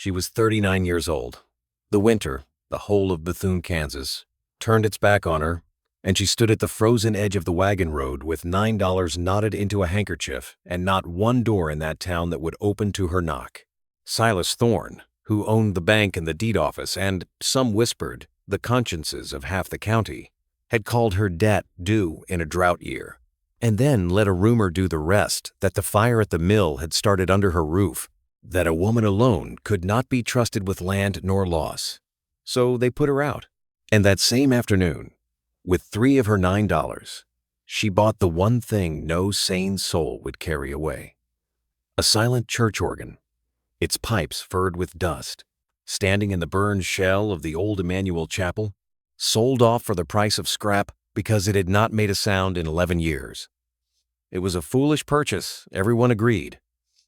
She was 39 years old. The winter, the whole of Bethune, Kansas, turned its back on her, and she stood at the frozen edge of the wagon road with $9 knotted into a handkerchief and not one door in that town that would open to her knock. Silas Thorne, who owned the bank and the deed office and, some whispered, the consciences of half the county, had called her debt due in a drought year, and then let a rumor do the rest that the fire at the mill had started under her roof, that a woman alone could not be trusted with land nor loss. So they put her out. And that same afternoon, with 3 of her $9, she bought the one thing no sane soul would carry away: a silent church organ, its pipes furred with dust, standing in the burned shell of the old Emmanuel Chapel, sold off for the price of scrap because it had not made a sound in 11 years. It was a foolish purchase, everyone agreed.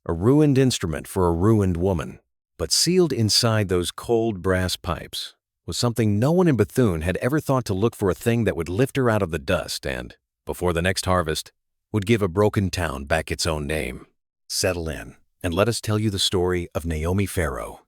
A ruined instrument for a ruined woman. But sealed inside those cold brass pipes was something no one in Bethune had ever thought to look for, a thing that would lift her out of the dust and, before the next harvest, would give a broken town back its own name. Settle in, and let us tell you the story of Naomi Farrow.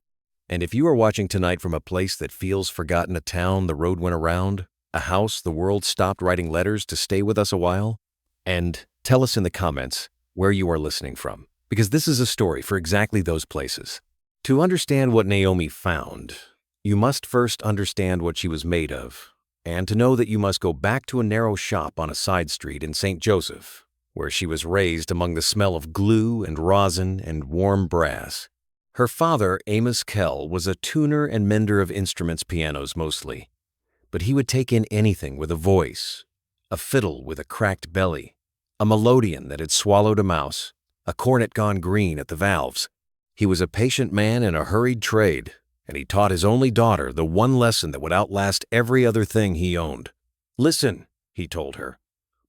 And if you are watching tonight from a place that feels forgotten, a town the road went around, a house the world stopped writing letters to stay with us a while, and tell us in the comments where you are listening from, because this is a story for exactly those places. To understand what Naomi found, you must first understand what she was made of, and to know that you must go back to a narrow shop on a side street in St. Joseph, where she was raised among the smell of glue and rosin and warm brass. Her father, Amos Kell, was a tuner and mender of instruments, pianos mostly, but he would take in anything with a voice: a fiddle with a cracked belly, a melodeon that had swallowed a mouse, a cornet gone green at the valves. He was a patient man in a hurried trade, and he taught his only daughter the one lesson that would outlast every other thing he owned. "Listen," he told her,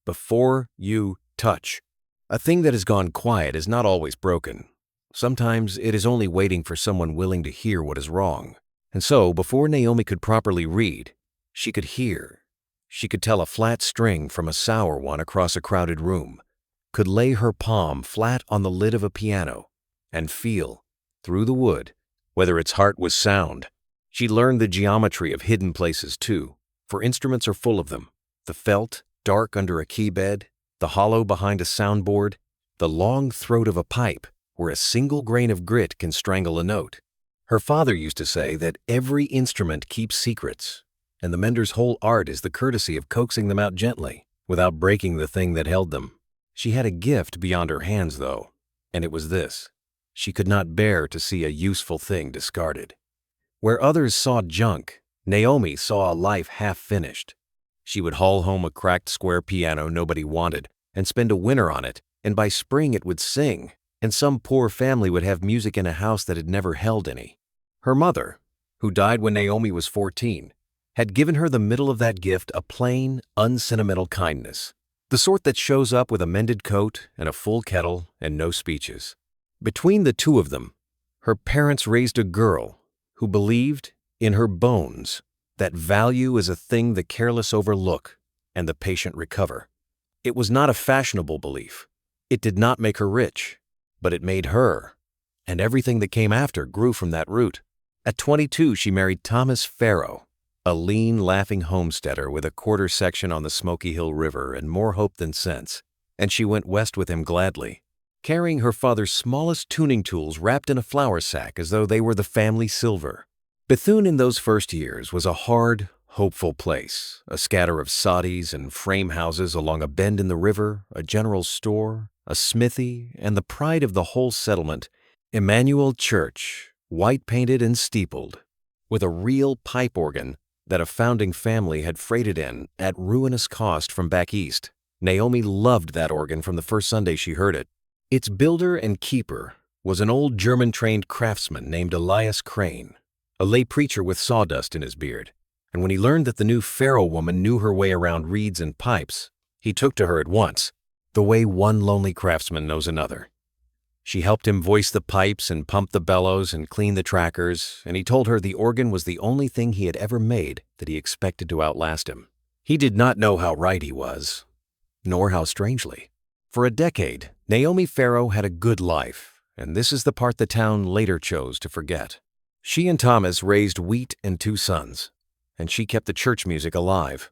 "before you touch. A thing that has gone quiet is not always broken. Sometimes it is only waiting for someone willing to hear what is wrong." And so, before Naomi could properly read, she could hear. She could tell a flat string from a sour one across a crowded room, could lay her palm flat on the lid of a piano, and feel, through the wood, whether its heart was sound. She learned the geometry of hidden places too, for instruments are full of them: the felt, dark under a key bed, the hollow behind a soundboard, the long throat of a pipe, where a single grain of grit can strangle a note. Her father used to say that every instrument keeps secrets, and the mender's whole art is the courtesy of coaxing them out gently, without breaking the thing that held them. She had a gift beyond her hands, though, and it was this: she could not bear to see a useful thing discarded. Where others saw junk, Naomi saw a life half finished. She would haul home a cracked square piano nobody wanted and spend a winter on it, and by spring it would sing, and some poor family would have music in a house that had never held any. Her mother, who died when Naomi was 14, had given her the middle of that gift, a plain, unsentimental kindness, the sort that shows up with a mended coat and a full kettle and no speeches. Between the two of them, her parents raised a girl who believed, in her bones, that value is a thing the careless overlook and the patient recover. It was not a fashionable belief. It did not make her rich, but it made her, and everything that came after grew from that root. At 22, she married Thomas Farrow, a lean, laughing homesteader with a quarter section on the Smoky Hill River and more hope than sense, and she went west with him gladly, carrying her father's smallest tuning tools wrapped in a flour sack as though they were the family silver. Bethune in those first years was a hard, hopeful place, a scatter of soddies and frame houses along a bend in the river, a general store, a smithy, and the pride of the whole settlement, Emmanuel Church, white-painted and steepled, with a real pipe organ that a founding family had freighted in at ruinous cost from back east. Naomi loved that organ from the first Sunday she heard it. Its builder and keeper was an old German-trained craftsman named Elias Crane, a lay preacher with sawdust in his beard, and when he learned that the new Farrow woman knew her way around reeds and pipes, he took to her at once, the way one lonely craftsman knows another. She helped him voice the pipes and pump the bellows and clean the trackers, and he told her the organ was the only thing he had ever made that he expected to outlast him. He did not know how right he was, nor how strangely. For a decade, Naomi Farrow had a good life, and this is the part the town later chose to forget. She and Thomas raised wheat and 2 sons, and she kept the church music alive.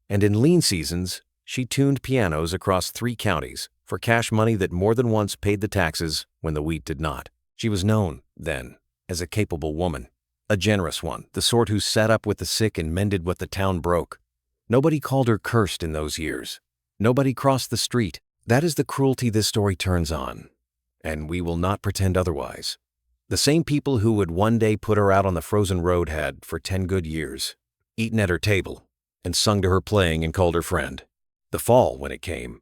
And in lean seasons, she tuned pianos across 3 counties for cash money that more than once paid the taxes when the wheat did not. She was known, then, as a capable woman, a generous one, the sort who sat up with the sick and mended what the town broke. Nobody called her cursed in those years. Nobody crossed the street. That is the cruelty this story turns on, and we will not pretend otherwise. The same people who would one day put her out on the frozen road had, for 10 good years, eaten at her table and sung to her playing and called her friend. The fall, when it came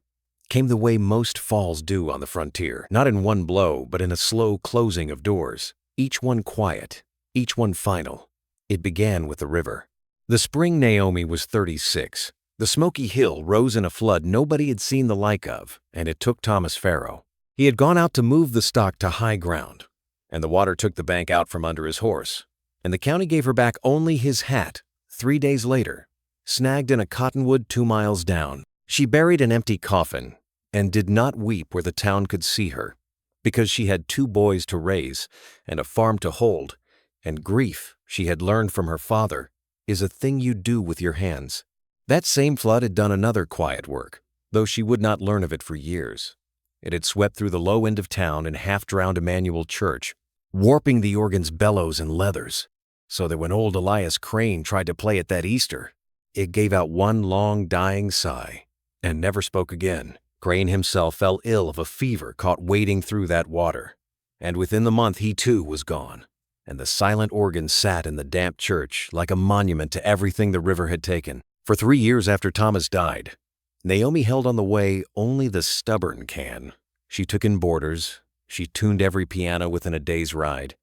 the way most falls do on the frontier, not in one blow, but in a slow closing of doors, each one quiet, each one final. It began with the river. The spring Naomi was 36. The Smoky Hill rose in a flood nobody had seen the like of, and it took Thomas Farrow. He had gone out to move the stock to high ground, and the water took the bank out from under his horse, and the county gave her back only his hat 3 days later, snagged in a cottonwood 2 miles down. She buried an empty coffin and did not weep where the town could see her, because she had 2 boys to raise and a farm to hold, and grief, she had learned from her father, is a thing you do with your hands. That same flood had done another quiet work, though she would not learn of it for years. It had swept through the low end of town and half-drowned Emmanuel Church, warping the organ's bellows and leathers, so that when old Elias Crane tried to play it that Easter, it gave out one long dying sigh and never spoke again. Crane himself fell ill of a fever caught wading through that water, and within the month he too was gone, and the silent organ sat in the damp church like a monument to everything the river had taken. For 3 years after Thomas died, Naomi held on the way only the stubborn can. She took in boarders, she tuned every piano within a day's ride,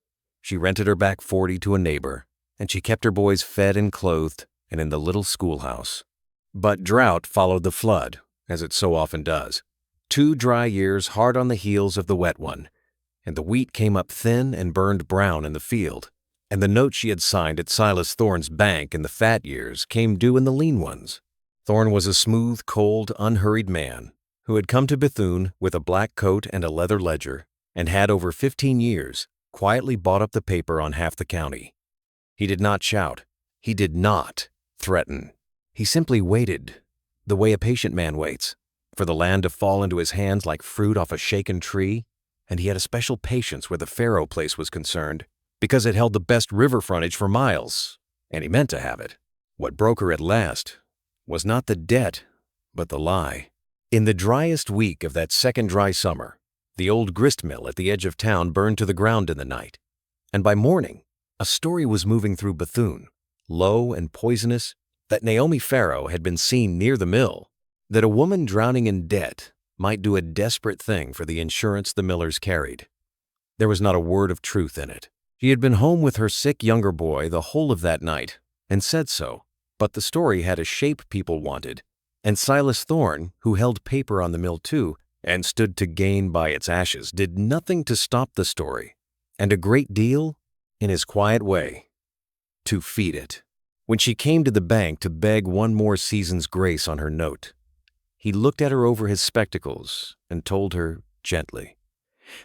she rented her back 40 to a neighbor, and she kept her boys fed and clothed and in the little schoolhouse. But drought followed the flood, as it so often does. 2 dry years hard on the heels of the wet one, and the wheat came up thin and burned brown in the field, and the note she had signed at Silas Thorne's bank in the fat years came due in the lean ones. Thorne was a smooth, cold, unhurried man who had come to Bethune with a black coat and a leather ledger, and had over 15 years quietly bought up the paper on half the county. He did not shout. He did not threaten. He simply waited, the way a patient man waits, for the land to fall into his hands like fruit off a shaken tree, and he had a special patience where the Farrow place was concerned, because it held the best river frontage for miles, and he meant to have it. What broke her at last was not the debt, but the lie. In the driest week of that second dry summer, the old grist mill at the edge of town burned to the ground in the night, and by morning, a story was moving through Bethune, low and poisonous, that Naomi Farrow had been seen near the mill, that a woman drowning in debt might do a desperate thing for the insurance the millers carried. There was not a word of truth in it. She had been home with her sick younger boy the whole of that night, and said so, but the story had a shape people wanted, and Silas Thorne, who held paper on the mill too, and stood to gain by its ashes, did nothing to stop the story, and a great deal, in his quiet way, to feed it. When she came to the bank to beg one more season's grace on her note, he looked at her over his spectacles and told her, gently,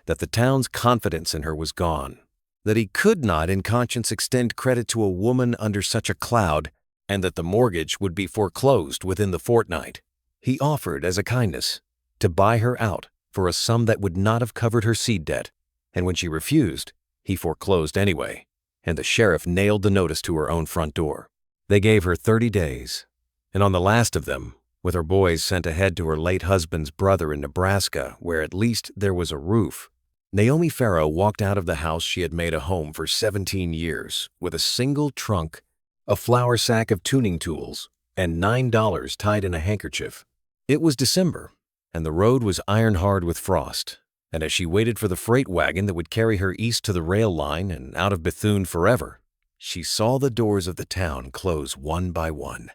that the town's confidence in her was gone, that he could not in conscience extend credit to a woman under such a cloud, and that the mortgage would be foreclosed within the fortnight. He offered, as a kindness, to buy her out for a sum that would not have covered her seed debt, and when she refused, he foreclosed anyway, and the sheriff nailed the notice to her own front door. They gave her 30 days, and on the last of them, with her boys sent ahead to her late husband's brother in Nebraska, where at least there was a roof, Naomi Farrow walked out of the house she had made a home for 17 years with a single trunk, a flour sack of tuning tools, and $9 tied in a handkerchief. It was December, and the road was iron-hard with frost, and as she waited for the freight wagon that would carry her east to the rail line and out of Bethune forever, she saw the doors of the town close one by one.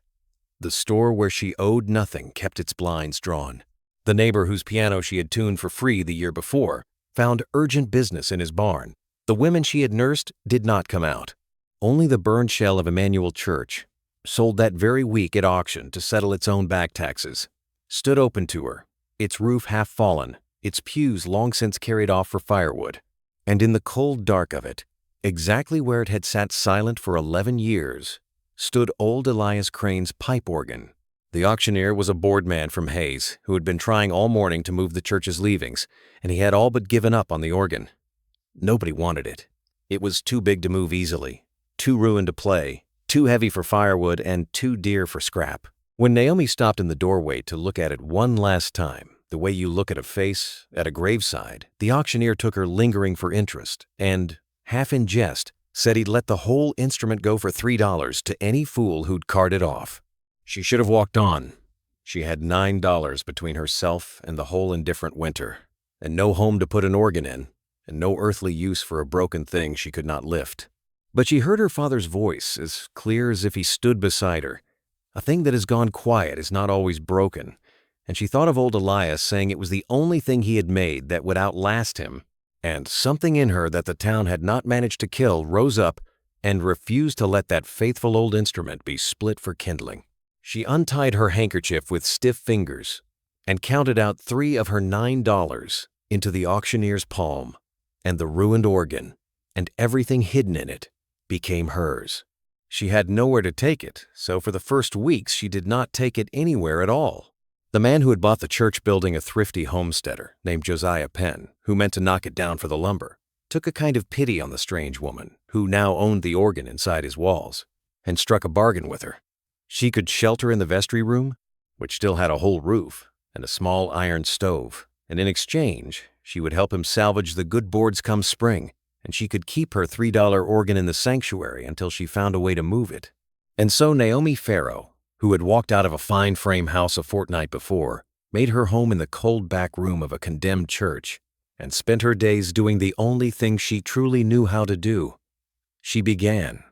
The store where she owed nothing kept its blinds drawn. The neighbor whose piano she had tuned for free the year before found urgent business in his barn. The women she had nursed did not come out. Only the burned shell of Emmanuel Church, sold that very week at auction to settle its own back taxes, stood open to her, its roof half fallen, its pews long since carried off for firewood, and in the cold dark of it, Exactly where it had sat silent for 11 years stood old Elias Crane's pipe organ. The auctioneer was a bored man from Hayes who had been trying all morning to move the church's leavings, and he had all but given up on the organ. Nobody wanted it. It was too big to move easily, too ruined to play, too heavy for firewood, and too dear for scrap. When Naomi stopped in the doorway to look at it one last time, the way you look at a face at a graveside, the auctioneer took her lingering for interest and, half in jest, said he'd let the whole instrument go for $3 to any fool who'd cart it off. She should have walked on. She had $9 between herself and the whole indifferent winter, and no home to put an organ in, and no earthly use for a broken thing she could not lift. But she heard her father's voice as clear as if he stood beside her. A thing that has gone quiet is not always broken, and she thought of old Elias saying it was the only thing he had made that would outlast him, and something in her that the town had not managed to kill rose up and refused to let that faithful old instrument be split for kindling. She untied her handkerchief with stiff fingers and counted out 3 of her $9 into the auctioneer's palm, and the ruined organ and everything hidden in it became hers. She had nowhere to take it, so for the first weeks she did not take it anywhere at all. The man who had bought the church building, a thrifty homesteader named Josiah Penn, who meant to knock it down for the lumber, took a kind of pity on the strange woman, who now owned the organ inside his walls, and struck a bargain with her. She could shelter in the vestry room, which still had a whole roof and a small iron stove, and in exchange, she would help him salvage the good boards come spring, and she could keep her $3 organ in the sanctuary until she found a way to move it. And so Naomi Farrow, who had walked out of a fine frame house a fortnight before, made her home in the cold back room of a condemned church, and spent her days doing the only thing she truly knew how to do. She began,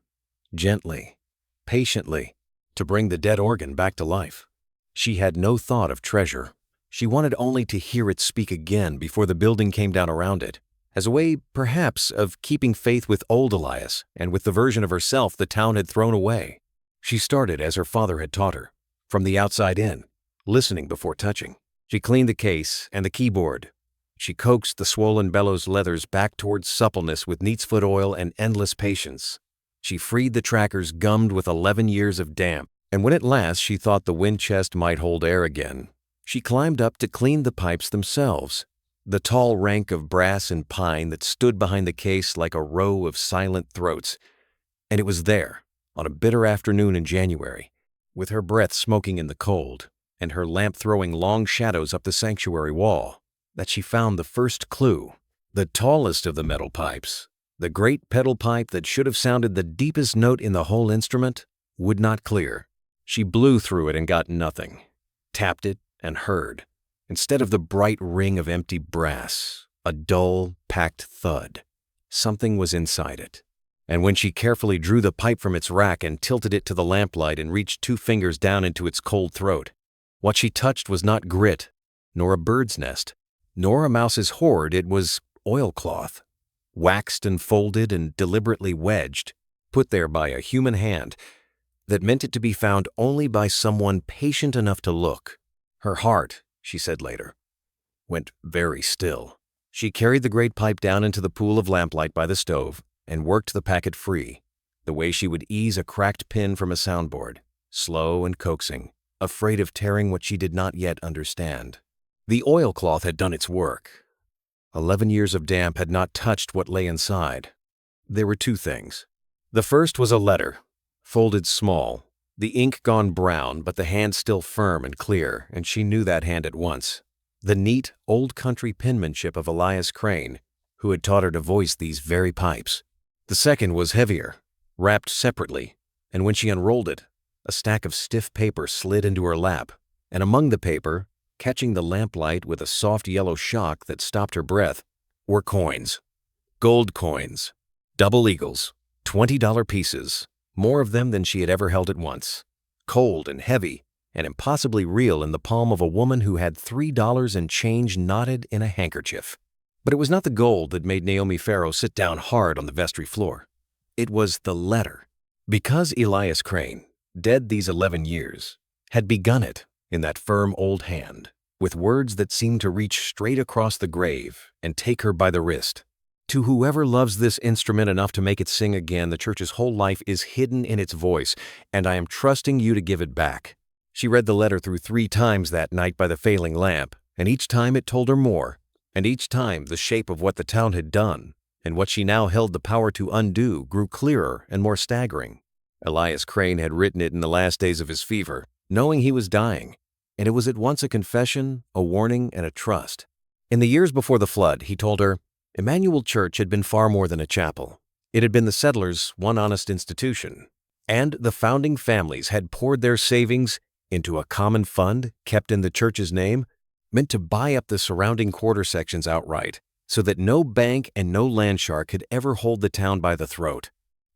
gently, patiently, to bring the dead organ back to life. She had no thought of treasure. She wanted only to hear it speak again before the building came down around it, as a way, perhaps, of keeping faith with old Elias and with the version of herself the town had thrown away. She started as her father had taught her, from the outside in, listening before touching. She cleaned the case and the keyboard. She coaxed the swollen bellows leathers back towards suppleness with neatsfoot oil and endless patience. She freed the trackers gummed with 11 years of damp, and when at last she thought the wind chest might hold air again, she climbed up to clean the pipes themselves, the tall rank of brass and pine that stood behind the case like a row of silent throats. And it was there, on a bitter afternoon in January, with her breath smoking in the cold and her lamp throwing long shadows up the sanctuary wall, that she found the first clue. The tallest of the metal pipes, the great pedal pipe that should have sounded the deepest note in the whole instrument, would not clear. She blew through it and got nothing, tapped it and heard, instead of the bright ring of empty brass, a dull, packed thud. Something was inside it. And when she carefully drew the pipe from its rack and tilted it to the lamplight and reached 2 fingers down into its cold throat, what she touched was not grit, nor a bird's nest, nor a mouse's hoard. It was oilcloth, waxed and folded and deliberately wedged, put there by a human hand, that meant it to be found only by someone patient enough to look. Her heart, she said later, went very still. She carried the great pipe down into the pool of lamplight by the stove and worked the packet free, the way she would ease a cracked pin from a soundboard, slow and coaxing, afraid of tearing what she did not yet understand. The oilcloth had done its work. 11 years of damp had not touched what lay inside. There were 2 things. The first was a letter, folded small, the ink gone brown, but the hand still firm and clear, and she knew that hand at once. The neat, old-country penmanship of Elias Crane, who had taught her to voice these very pipes. The second was heavier, wrapped separately, and when she unrolled it, a stack of stiff paper slid into her lap, and among the paper, catching the lamplight with a soft yellow shock that stopped her breath, were coins. Gold coins. Double eagles. $20 pieces. More of them than she had ever held at once. Cold and heavy, and impossibly real in the palm of a woman who had $3 and change knotted in a handkerchief. But it was not the gold that made Naomi Farrow sit down hard on the vestry floor. It was the letter. Because Elias Crane, dead these 11 years, had begun it in that firm old hand, with words that seemed to reach straight across the grave and take her by the wrist. To whoever loves this instrument enough to make it sing again, the church's whole life is hidden in its voice, and I am trusting you to give it back." She read the letter through 3 times that night by the failing lamp, and each time it told her more, and each time the shape of what the town had done, and what she now held the power to undo, grew clearer and more staggering. Elias Crane had written it in the last days of his fever, knowing he was dying, and it was at once a confession, a warning, and a trust. In the years before the flood, he told her, Emmanuel Church had been far more than a chapel. It had been the settlers' one honest institution, and the founding families had poured their savings into a common fund kept in the church's name, meant to buy up the surrounding quarter sections outright, so that no bank and no land shark could ever hold the town by the throat.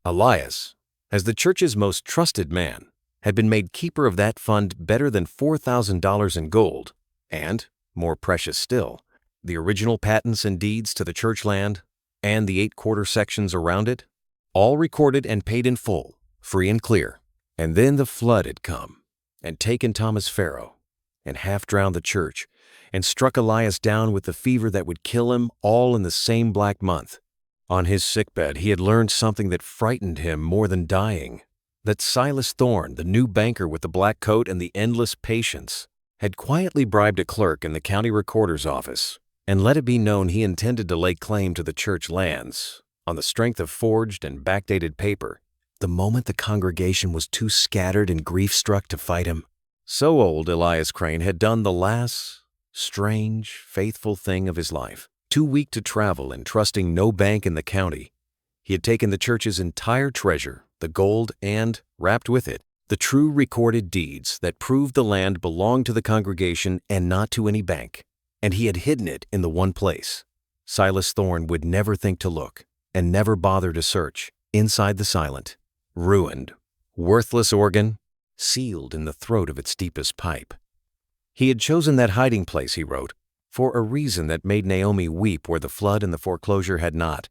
Elias, as the church's most trusted man, had been made keeper of that fund better than $4,000 in gold, and, more precious still, the original patents and deeds to the church land and the 8 quarter sections around it, all recorded and paid in full, free and clear. And then the flood had come and taken Thomas Farrow and half drowned the church and struck Elias down with the fever that would kill him, all in the same black month. On his sickbed, he had learned something that frightened him more than dying, that Silas Thorne, the new banker with the black coat and the endless patience, had quietly bribed a clerk in the county recorder's office and let it be known he intended to lay claim to the church lands on the strength of forged and backdated paper the moment the congregation was too scattered and grief-struck to fight him. So old Elias Crane had done the last, strange, faithful thing of his life. Too weak to travel and trusting no bank in the county, he had taken the church's entire treasure, the gold, and, wrapped with it, the true recorded deeds that proved the land belonged to the congregation and not to any bank. And he had hidden it in the one place Silas Thorne would never think to look and never bother to search, inside the silent, ruined, worthless organ, sealed in the throat of its deepest pipe. He had chosen that hiding place, he wrote, for a reason that made Naomi weep where the flood and the foreclosure had not.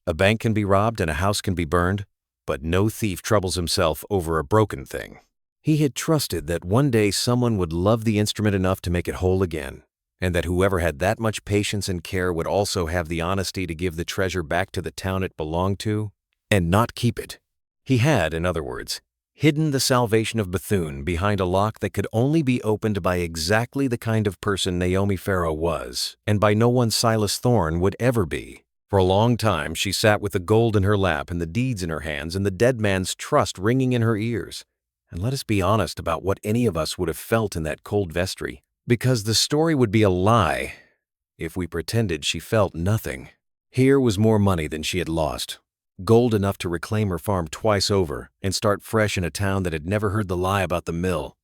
A bank can be robbed and a house can be burned, but no thief troubles himself over a broken thing. He had trusted that one day someone would love the instrument enough to make it whole again, and that whoever had that much patience and care would also have the honesty to give the treasure back to the town it belonged to, and not keep it. He had, in other words, hidden the salvation of Bethune behind a lock that could only be opened by exactly the kind of person Naomi Farrow was, and by no one Silas Thorne would ever be. For a long time she sat with the gold in her lap and the deeds in her hands and the dead man's trust ringing in her ears. And let us be honest about what any of us would have felt in that cold vestry, because the story would be a lie if we pretended she felt nothing. Here was more money than she had lost, gold enough to reclaim her farm twice over and start fresh in a town that had never heard the lie about the mill.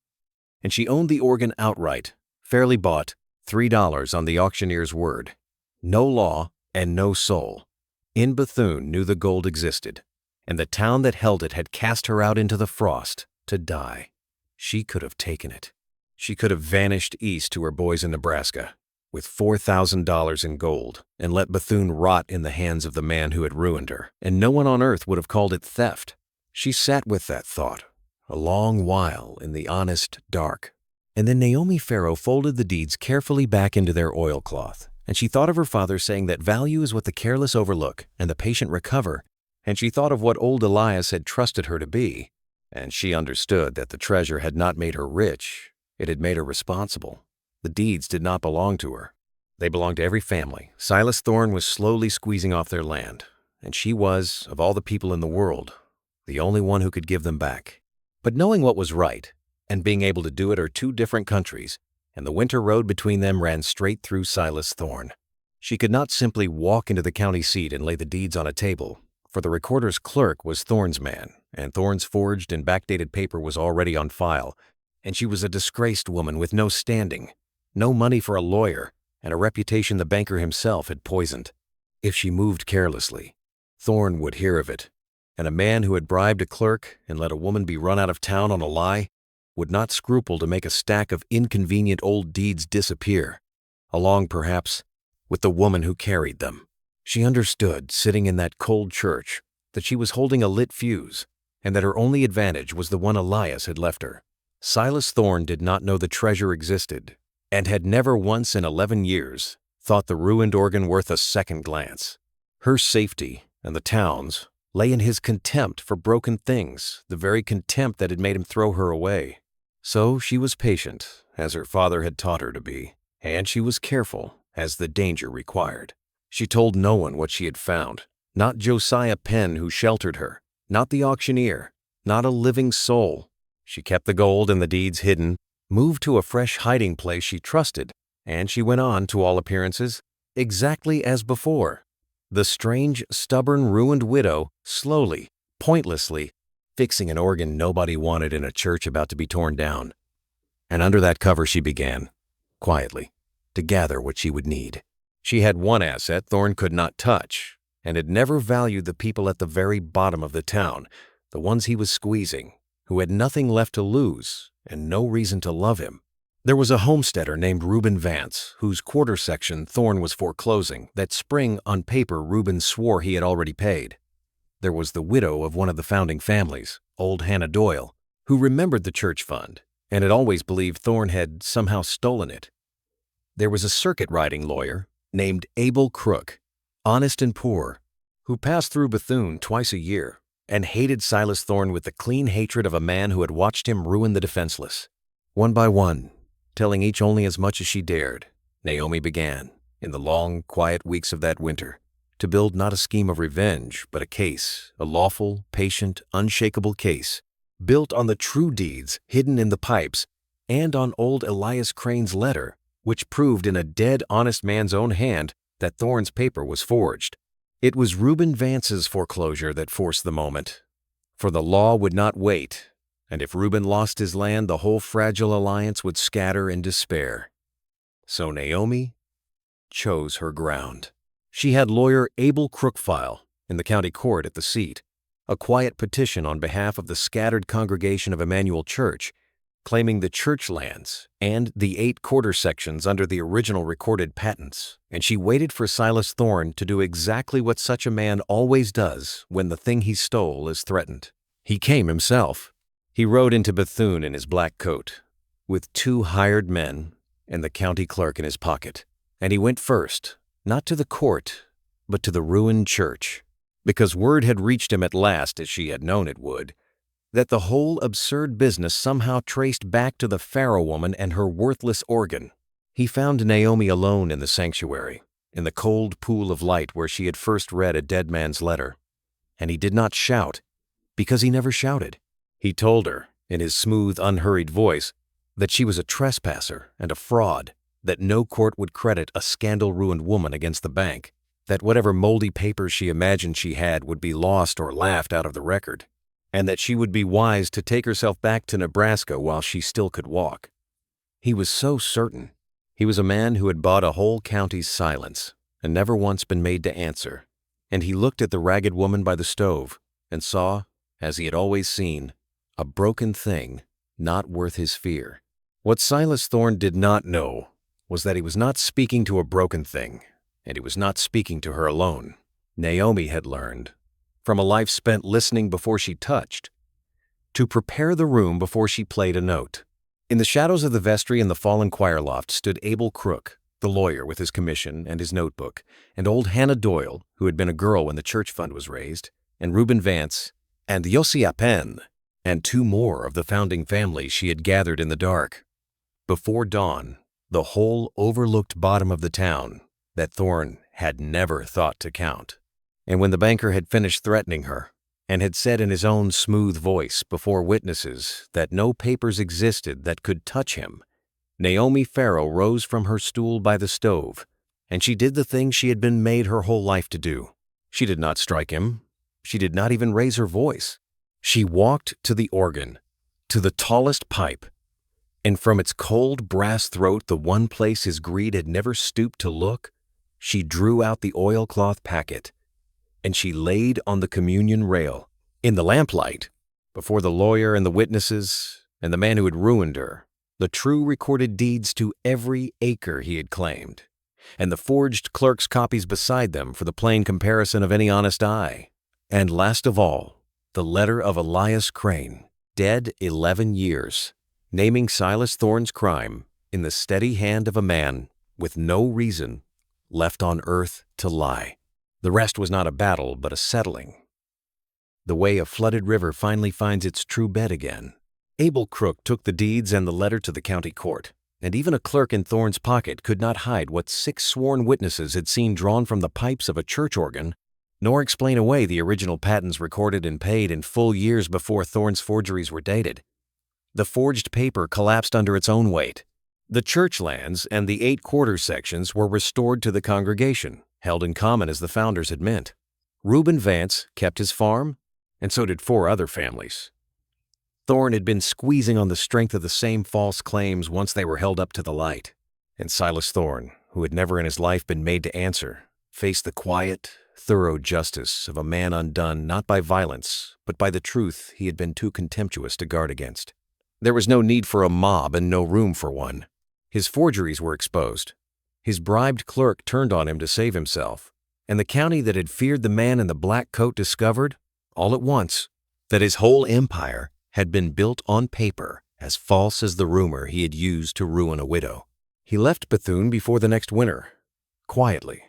And she owned the organ outright, fairly bought, $3 on the auctioneer's word. No law and no soul in Bethune knew the gold existed, and the town that held it had cast her out into the frost to die. She could have taken it. She could have vanished east to her boys in Nebraska with $4,000 in gold and let Bethune rot in the hands of the man who had ruined her, and no one on earth would have called it theft. She sat with that thought a long while in the honest dark, and then Naomi Farrow folded the deeds carefully back into their oilcloth, and she thought of her father saying that value is what the careless overlook and the patient recover, and she thought of what old Elias had trusted her to be, and she understood that the treasure had not made her rich, it had made her responsible. The deeds did not belong to her. They belonged to every family. Silas Thorne was slowly squeezing off their land, and she was, of all the people in the world, the only one who could give them back. But knowing what was right and being able to do it are 2 different countries, and the winter road between them ran straight through Silas Thorne. She could not simply walk into the county seat and lay the deeds on a table, for the recorder's clerk was Thorne's man, and Thorne's forged and backdated paper was already on file, and she was a disgraced woman with no standing, no money for a lawyer, and a reputation the banker himself had poisoned. If she moved carelessly, Thorne would hear of it, and a man who had bribed a clerk and let a woman be run out of town on a lie would not scruple to make a stack of inconvenient old deeds disappear, along, perhaps, with the woman who carried them. She understood, sitting in that cold church, that she was holding a lit fuse, and that her only advantage was the one Elias had left her. Silas Thorne did not know the treasure existed, and had never once in 11 years thought the ruined organ worth a second glance. Her safety and the town's lay in his contempt for broken things, the very contempt that had made him throw her away. So she was patient, as her father had taught her to be, and she was careful, as the danger required. She told no one what she had found, not Josiah Penn who sheltered her, not the auctioneer, not a living soul. She kept the gold and the deeds hidden, moved to a fresh hiding place she trusted, and she went on, to all appearances, exactly as before. The strange, stubborn, ruined widow, slowly, pointlessly, fixing an organ nobody wanted in a church about to be torn down. And under that cover she began, quietly, to gather what she would need. She had one asset Thorne could not touch, and had never valued the people at the very bottom of the town, the ones he was squeezing, who had nothing left to lose and no reason to love him. There was a homesteader named Reuben Vance, whose quarter section Thorne was foreclosing, that spring on paper Reuben swore he had already paid. There was the widow of one of the founding families, old Hannah Doyle, who remembered the church fund and had always believed Thorne had somehow stolen it. There was a circuit-riding lawyer named Abel Crook, honest and poor, who passed through Bethune twice a year and hated Silas Thorne with the clean hatred of a man who had watched him ruin the defenseless. One by one, telling each only as much as she dared, Naomi began, in the long, quiet weeks of that winter, to build not a scheme of revenge, but a case, a lawful, patient, unshakable case, built on the true deeds hidden in the pipes and on old Elias Crane's letter, which proved in a dead honest man's own hand that Thorne's paper was forged. It was Reuben Vance's foreclosure that forced the moment, for the law would not wait, and if Reuben lost his land, the whole fragile alliance would scatter in despair. So Naomi chose her ground. She had lawyer Abel Crook file, in the county court at the seat, a quiet petition on behalf of the scattered congregation of Emmanuel Church, claiming the church lands and the 8 quarter sections under the original recorded patents, and she waited for Silas Thorne to do exactly what such a man always does when the thing he stole is threatened. He came himself. He rode into Bethune in his black coat, with 2 hired men and the county clerk in his pocket, and he went first, not to the court, but to the ruined church, because word had reached him at last, as she had known it would, that the whole absurd business somehow traced back to the Farrow woman and her worthless organ. He found Naomi alone in the sanctuary, in the cold pool of light where she had first read a dead man's letter, and he did not shout, because he never shouted. He told her, in his smooth, unhurried voice, that she was a trespasser and a fraud, that no court would credit a scandal-ruined woman against the bank, that whatever moldy papers she imagined she had would be lost or laughed out of the record, and that she would be wise to take herself back to Nebraska while she still could walk. He was so certain. He was a man who had bought a whole county's silence and never once been made to answer, and he looked at the ragged woman by the stove and saw, as he had always seen, a broken thing not worth his fear. What Silas Thorne did not know was that he was not speaking to a broken thing, and he was not speaking to her alone. Naomi had learned, from a life spent listening before she touched, to prepare the room before she played a note. In the shadows of the vestry in the fallen choir loft stood Abel Crook, the lawyer with his commission and his notebook, and old Hannah Doyle, who had been a girl when the church fund was raised, and Reuben Vance, and Josiah Penn, and 2 more of the founding family she had gathered in the dark. Before dawn, the whole overlooked bottom of the town that Thorne had never thought to count. And when the banker had finished threatening her, and had said in his own smooth voice before witnesses that no papers existed that could touch him, Naomi Farrow rose from her stool by the stove, and she did the thing she had been made her whole life to do. She did not strike him. She did not even raise her voice. She walked to the organ, to the tallest pipe, and from its cold brass throat, the one place his greed had never stooped to look, she drew out the oilcloth packet, and she laid on the communion rail, in the lamplight, before the lawyer and the witnesses and the man who had ruined her, the true recorded deeds to every acre he had claimed, and the forged clerk's copies beside them for the plain comparison of any honest eye, and last of all, the letter of Elias Crane, dead 11 years, naming Silas Thorne's crime in the steady hand of a man with no reason left on earth to lie. The rest was not a battle, but a settling. The way a flooded river finally finds its true bed again. Abel Crook took the deeds and the letter to the county court, and even a clerk in Thorne's pocket could not hide what 6 sworn witnesses had seen drawn from the pipes of a church organ, nor explain away the original patents recorded and paid in full years before Thorne's forgeries were dated. The forged paper collapsed under its own weight. The church lands and the 8 quarter sections were restored to the congregation, held in common as the founders had meant. Reuben Vance kept his farm, and so did 4 other families. Thorne had been squeezing on the strength of the same false claims once they were held up to the light. And Silas Thorne, who had never in his life been made to answer, faced the quiet, thorough justice of a man undone not by violence, but by the truth he had been too contemptuous to guard against. There was no need for a mob and no room for one. His forgeries were exposed. His bribed clerk turned on him to save himself, and the county that had feared the man in the black coat discovered, all at once, that his whole empire had been built on paper as false as the rumor he had used to ruin a widow. He left Bethune before the next winter, quietly,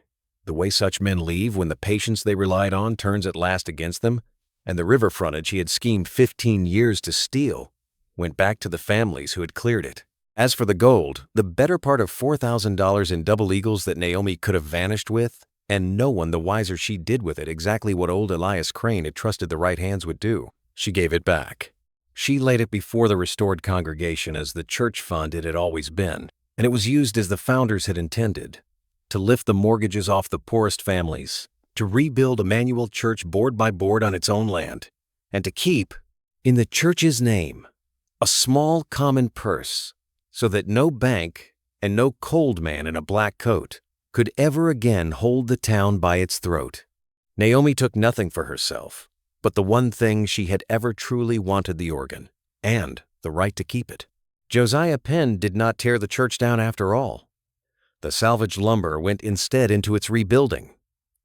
the way such men leave when the patience they relied on turns at last against them, and the river frontage he had schemed 15 years to steal went back to the families who had cleared it. As for the gold, the better part of $4,000 in double eagles that Naomi could have vanished with, and no one the wiser she did with it exactly what old Elias Crane had trusted the right hands would do. She gave it back. She laid it before the restored congregation as the church fund it had always been, and it was used as the founders had intended, to lift the mortgages off the poorest families, to rebuild Emmanuel Church board by board on its own land, and to keep, in the church's name, a small common purse, so that no bank and no cold man in a black coat could ever again hold the town by its throat. Naomi took nothing for herself, but the one thing she had ever truly wanted: the organ, and the right to keep it. Josiah Penn did not tear the church down after all. The salvaged lumber went instead into its rebuilding,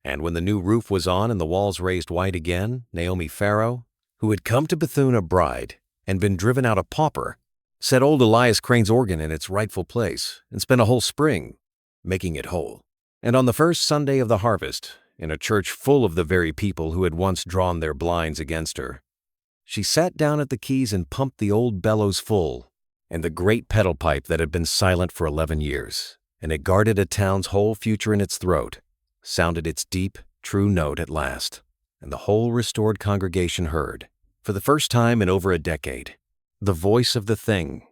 and when the new roof was on and the walls raised white again, Naomi Farrow, who had come to Bethune a bride and been driven out a pauper, set old Elias Crane's organ in its rightful place and spent a whole spring making it whole. And on the first Sunday of the harvest, in a church full of the very people who had once drawn their blinds against her, she sat down at the keys and pumped the old bellows full, and the great pedal pipe that had been silent for 11 years, and had guarded a town's whole future in its throat, sounded its deep, true note at last, and the whole restored congregation heard, for the first time in over a decade, the voice of the thing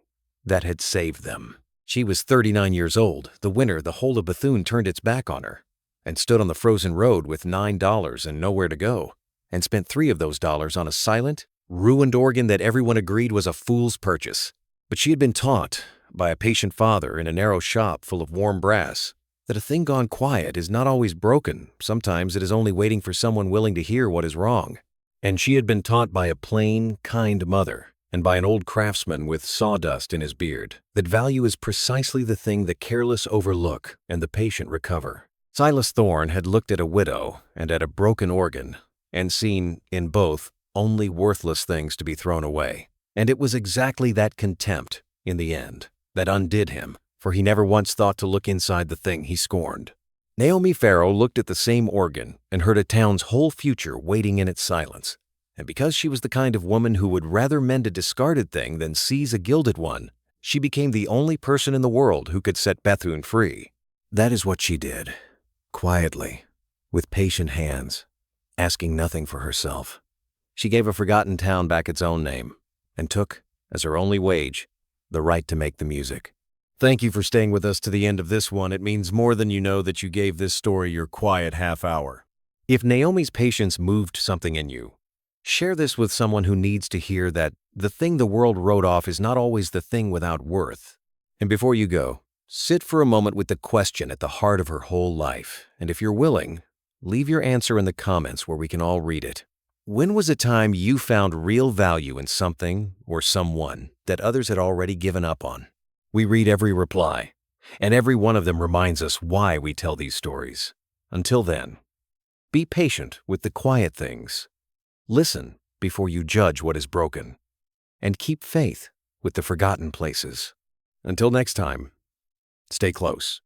that had saved them. She was 39 years old the winter the whole of Bethune turned its back on her, and stood on the frozen road with $9 and nowhere to go, and spent 3 of those dollars on a silent, ruined organ that everyone agreed was a fool's purchase. But she had been taught, by a patient father in a narrow shop full of warm brass, that a thing gone quiet is not always broken. Sometimes it is only waiting for someone willing to hear what is wrong. And she had been taught by a plain, kind mother, and by an old craftsman with sawdust in his beard, that value is precisely the thing the careless overlook and the patient recover. Silas Thorne had looked at a widow and at a broken organ, and seen, in both, only worthless things to be thrown away. And it was exactly that contempt, in the end, that undid him, for he never once thought to look inside the thing he scorned. Naomi Farrow looked at the same organ and heard a town's whole future waiting in its silence. And because she was the kind of woman who would rather mend a discarded thing than seize a gilded one, she became the only person in the world who could set Bethune free. That is what she did, quietly, with patient hands, asking nothing for herself. She gave a forgotten town back its own name, and took, as her only wage, the right to make the music. Thank you for staying with us to the end of this one. It means more than you know that you gave this story your quiet half hour. If Naomi's patience moved something in you, share this with someone who needs to hear that the thing the world wrote off is not always the thing without worth. And before you go, sit for a moment with the question at the heart of her whole life, and if you're willing, leave your answer in the comments where we can all read it. When was a time you found real value in something or someone that others had already given up on? We read every reply, and every one of them reminds us why we tell these stories. Until then, be patient with the quiet things. Listen before you judge what is broken, and keep faith with the forgotten places. Until next time, stay close.